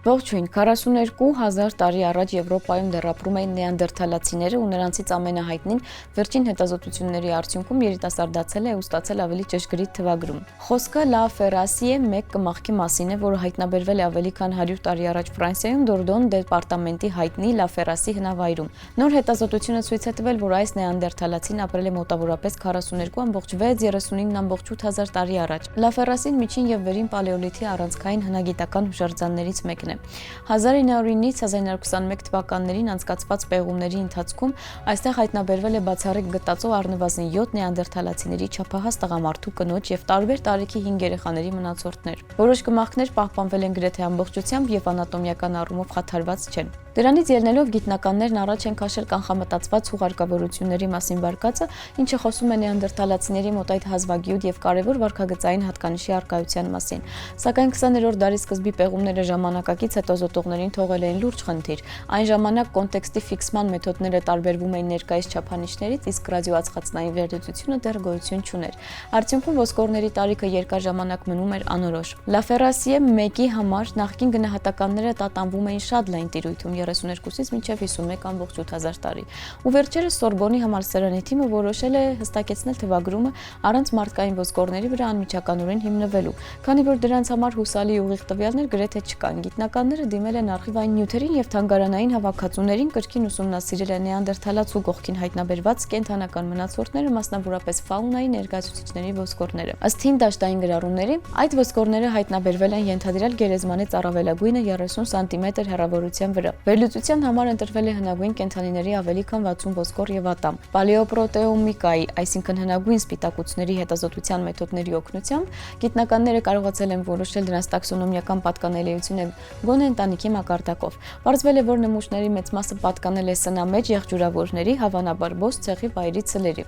Ողջույն, 42,000 տարի առաջ Եվրոպայում դեռ ապրում էին նեանդերթալացիները ու նրանցից ամենահայտնին վերջին հետազոտությունների արդյունքում երիտասարդացել է ու ստացել ավելի ճշգրիտ թվագրում։ Խոսքը Լա Ֆերասիե մեկ կմախքի մասին է, որը հայտնաբերվել է ավելի քան 100 տարի առաջ Ֆրանսիայում Դորդոն դեպարտամենտի հայտնի Լա Ֆերասի հնավայրում։ Նոր հետազոտությունը ցույց է տվել, որ այս նեանդերթալացին ապրել է մոտավորապես 42,6-39,8 հազար տարի առաջ։ Լա Ֆերասին միջին եւ վերին պալեոլիթի առանցքային հնագիտական հուշարձաններից մեկն է։ 1909-ից 1921 թվականներին անցկացված պեղումների ընթացքում այստեղ հայտնաբերվել է բացառիկ գտածո առնվազն 7 նեանդերթալացիների չափահաս տղամարդու կնոջ եւ տարբեր տարիքի 5 երեխաների մնացորդներ։ Որոշ կմախքներ պահպանվել են գրեթե ամբողջությամբ եւ անատոմիական առումով խաթարված չեն։ Դրանից ելնելով գիտնականներն առաջ են քաշել կանխամտածված հուղարկավորությունների մասին վարկածը, ինչը խոսում է նեանդերթալացիների մոտ այդ հազվագյուտ եւ կարեւոր վարքագծային հատկանիշի առկայության մասին։ Սակայն 20-րդ դարի սկզբի պեղումները ժամանակակից հետազոտողներին թողել էին լուրջ խնդիր։ Այն ժամանակ կոնտեքստի ֆիքսման մեթոդները տարբերվում էին ներկայիս չափանիշներից, իսկ ռադիոածխածնային վերլուծությունը դեռ գոյություն չուներ։ Արդյունքում ոսկորների տարիքը երկար ժամանակ մնում էր անորոշ։ Լա Ֆերասիե մեկի համար նախկին գնահատականները տատանվում էին շատ լայն տիրույթում 32-ից մինչև 51,8 հազար տարի։ Ու վերջերս Սորբոնի համալսարանի թիմը որոշել է հստակեցնել թվագրումը առանց մարդկային ոսկորների վրա անմիջականորեն հիմնվելու, քանի որ դրանց համար հուսալի ուղիղ տվյալներ գրեթե չկան։ Գիտնականները դիմել են արխիվային նյութերին եւ թանգարանային հավաքածուներին, կրկին ուսումնասիրել են նեանդերթալացու կողքին հայտնաբերված կենդանական մնացորդները, մասնավորապես ֆաունայի ներկայացուցիչների ոսկորները։ Ըստ հին դաշտային գրառումների, այդ ոսկորները հայտնաբերվել են ենթադրյալ գերեզմանից առավելագույնը 30 սանտիմետր հեռավորության վրա։ Վերլուծության համար ընտրվել է հնագույն կենդանիների ավելի քան 60 ոսկոր եւ ատամ։ Պալեոպրոտեոմիկայի, այսինքն հնագույն սպիտակուցների հետազոտության մեթոդների օգնությամբ գիտնականները կարողացել են որոշել դրանց տաքսոնոմիական պատկանելիությունը գոնե ընտանիքի մակարդակով։ Պարզվել է, որ նմուշների մեծ մասը պատկանել է սնամեջ եղջյուրավորների, հավանաբար բոց ցեղի վայրի ցլերի։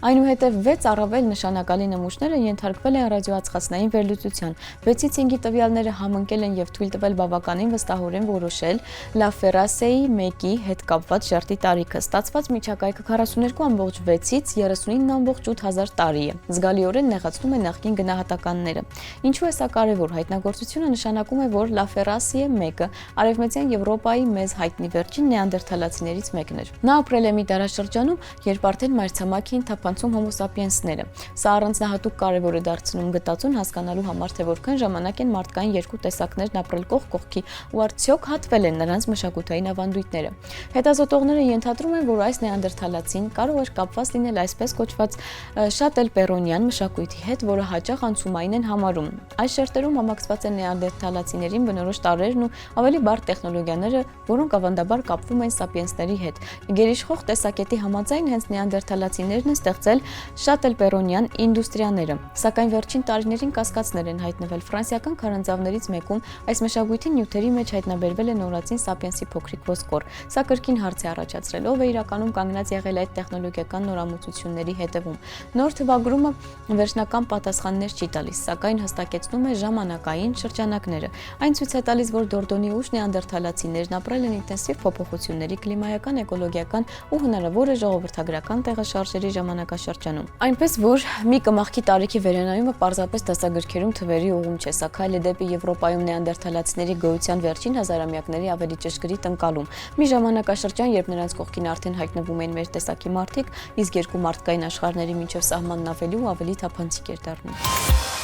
Այնուհետև 6 առավել նշանակալի նմուշները ենթարկվել են ռադիոածխածնային վերլուծության։ 6-ից 5-ի տվյալները համընկել են եւ թույլ տվել բավականին վստահորեն որոշել Լա Ֆերասեի մեկի հետ կապված ժարտի տարիքը։ Ստացված միջակայքը 42,6-ից 39,8 հազար տարի է։ Զգալիորեն նեղացնում է նախկին գնահատականները։ Ինչու է սա կարևոր։ Հայտնագործությունը նշանակում է, որ Լա Ֆերասիե մեկը արևմտյան Եվրոպայի մեզ հայտնի վերջին նեանդերթալացիներից մեկն էր։ Նա ապրել է մի դարաշրջանում, երբ արդեն մայրցամաք էին թափանցում հոմո սապիենսները։ Սա առանձնահատուկ կարևոր է դարձնում գտածուն հասկանալու համար, թե որքան ժամանակ են մարդկային երկու տեսակներն ապրել կողք կողքի ու արդյոք հատվել են նրանց մշակութային ավանդույթները։ Հետազոտողները ենթադրում են, որ այս նեանդերթալացին կարող էր կապված լինել այսպես կոչված շատելպերոնյան մշակույթի հետ, որը հաճախ անցումային են համարում։ Այս շերտերում համակցված են նեանդերթալացիներին բնորոշ տարրերն ու ավելի բարդ տեխնոլոգիաները, որոնք ավանդաբար կապվում են սապիենսների հետ։ Գերիշխող տեսակետի համաձայն հենց նեանդերթալացիներն են ստեղծել շատելպերոնյան ինդուստրիաները։ Սակայն վերջին տարիներին կասկածներ են հայտնվել։ Ֆրանսիական քարանձավներից մեկում այս մշակույթի նյութերի մեջ հայտնաբերվել է նորածին սապիենսի փոքրիկ ոսկոր։ Սա կրկին հարց է առաջացրել, ով է իրականում կանգնած եղել այդ տեխնոլոգիական նորամուծությունների հետևում։ Նոր թվագրումը վերջնական պատասխաններ չի տալիս, սակայն հստակեցնում է ժամանակային շրջանակները։ Այն ցույց է տալիս, որ Դորդոնի ուշ նեանդերթալացիներն ապրել են ինտենսիվ փոփոխությունների, կլիմայական, էկոլոգիական ու հնարավոր է ժողովրդագրական տեղաշարժերի ժամանակաշրջանում։ Այնպես որ մի կմախքի տարիքի վերանայումը պարզապես դասագրքերում թվերի ուղում չէ, սա քայլ է դեպի Եվրոպայում նեանդերթալացիների գոյության վերջին հազարամյակների ավելի ճշգրիտ ընկալում։ Մի ժամանակաշրջան, երբ նրանց կողքին արդեն հայտնվում էին մեր տեսակի մարդիկ, իսկ երկու մարդկային աշխարհների միջև սահմանն ավելի ու ավելի թափանցիկ էր դառնում։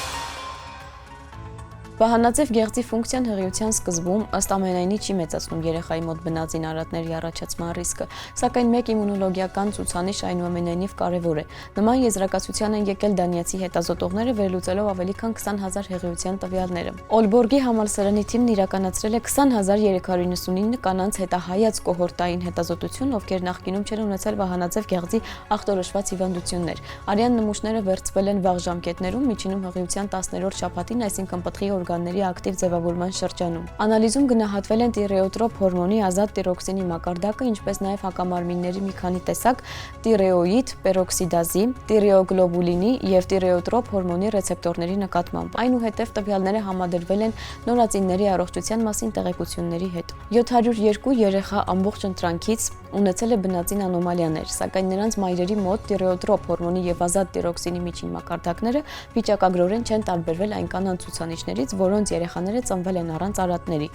Վահանաձև գեղձի ֆունկցիան հղիության սկզբում ըստ ամենայնի չի մեծացնում երեխայի մոտ բնածին արատների առաջացման ռիսկը, սակայն մեկ իմունոլոգիական ցուցանիշ այնուամենայնիվ կարևոր է։ Նման եզրակացության են եկել դանիացի հետազոտողները վերլուծելով ավելի քան 20,000 հղիության տվյալները։ Օլբորգի համալսարանի թիմն իրականացրել է 20,399 կանանց հետահայաց կոհորտային հետազոտություն, ովքեր նախկինում չեն ունեցել վահանաձև գեղձի ախտորոշված հիվանդություններ։ Արյան նմուշները վերցվել են վաղ ժամկետներում, միջինում հղիության 10-րդ շաբաթին, այսինքն պտղի օրգանների ակտիվ ձևավորման շրջանում։ Անալիզում գնահատվել են տիրեոտրոպ հորմոնի ազատ տիրոքսինի մակարդակը, ինչպես նաև հակամարմինների մի քանի տեսակ տիրեոիդ պերօքսիդազի, տիրեոգլոբուլինի եւ տիրեոտրոպ հորմոնի ռեցեպտորների նկատմամբ։ Այնուհետև տվյալները համադրվել են նորածինների առողջության մասին տեղեկությունների հետ։ 702 երեխա ամբողջ ընտրանքից ունեցել է բնածին անոմալիաներ, սակայն նրանց մայրերի մոտ տիրեոտրոպ հորմոնի եւ ազատ տիրոքսինի միջին մակարդակները վիճակագրորեն չեն տարբերվել այն կանանց ցուցանիշներից, որոնց երեխաները ծնվել են առանց արատների։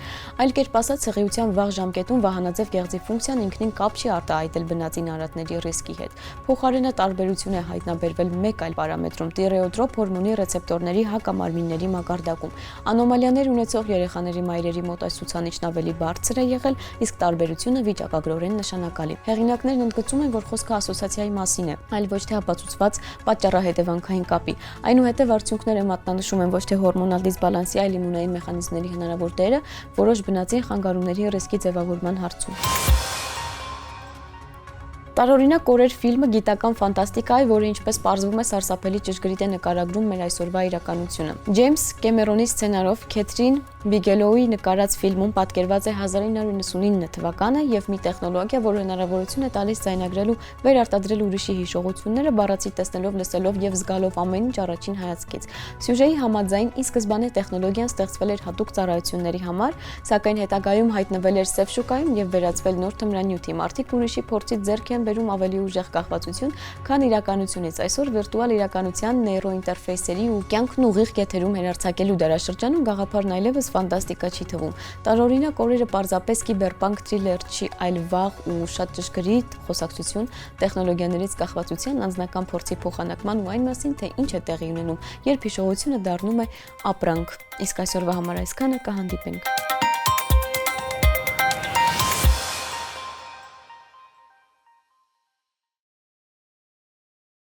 Այլ կերպ ասած, հղիության վաղ ժամկետում վահանաձև գեղձի ֆունկցիան ինքնին կապ չի արտահայտել բնածին արատների ռիսկի հետ։ Փոխարենը տարբերություն է հայտնաբերվել մեկ այլ պարամետրում՝ տիրեոտրոպ հորմոնի ռեցեպտորների հակամարմինների մակարդակում։ Անոմալիաներ ունեցող երեխաների մայրերի մոտ այս ցուցանիշն ավելի բարձր է եղել, իսկ տարբերությունը վիճակագրորեն նշանակալի։ Հեղինակներն ընդգծում են, որ խոսքը ասոցիացիայի մասին է, այլ ոչ թե ապացուցված պատճառահետևանքային կապի։ Այնուհետև արդյունքները մատնանշում են ոչ թե հորմոնալ դիսբալանսի, այլ իմունային մեխանիզմների հնարավոր դերը որոշ բնածին խանգարումների ռիսկի ձևավորման հարցում։ Տարօրինակ կորեր ֆիլմը գիտական ֆանտաստիկա է, որը ինչպես պարզվում է սարսափելի ճշգրիտ է նկարագրում մեր այսօրվա իրականությունը։ Ջեյմս Կեմերոնի սցենարով Քեթրին Բիգելոուի նկարած ֆիլմում պատկերված է 1999 թվականը եւ մի տեխնոլոգիա, որը հնարավորություն է տալիս ձայնագրելու, վերարտադրել ուրիշի հիշողությունները, բառացի տեսնելով, լսելով եւ զգալով ամեն ինչ առաջին հայացքից։ Սյուժեի համաձայն ի սկզբանե տեխնոլոգիան ստեղծվել էր հատուկ ծառայությունների համար, սակայն հետագայում հայտնվել էր սև շուկայում եւ վերածվել նոր թմրանյութի։ Մարդիկ ուրիշի փորձից ձեռք են բերում ավելի ուժեղ կախվածություն, քան իրականությունից։ Այսօր վիրտուալ իրականության նեյրոինտերֆեյսերի ու կյանքն ուղիղ կեթերում հերարցակելու դարաշրջանում գաղափարն այլևս ֆանտաստիկա չի թվում։ Տարօրինակ օրերը պարզապես կիբերպանկ թրիլեր չի, այլ վաղ ու շատ ճշգրիտ խոսակցություն տեխնոլոգիաներից կախվածության անձնական փորձի փոխանակման ու այն մասին, թե ինչ է տեղի ունենում, երբ հիշողությունը դառնում է ապրանք։ Իսկ այսօրվա համար այսքանը, կհանդիպենք։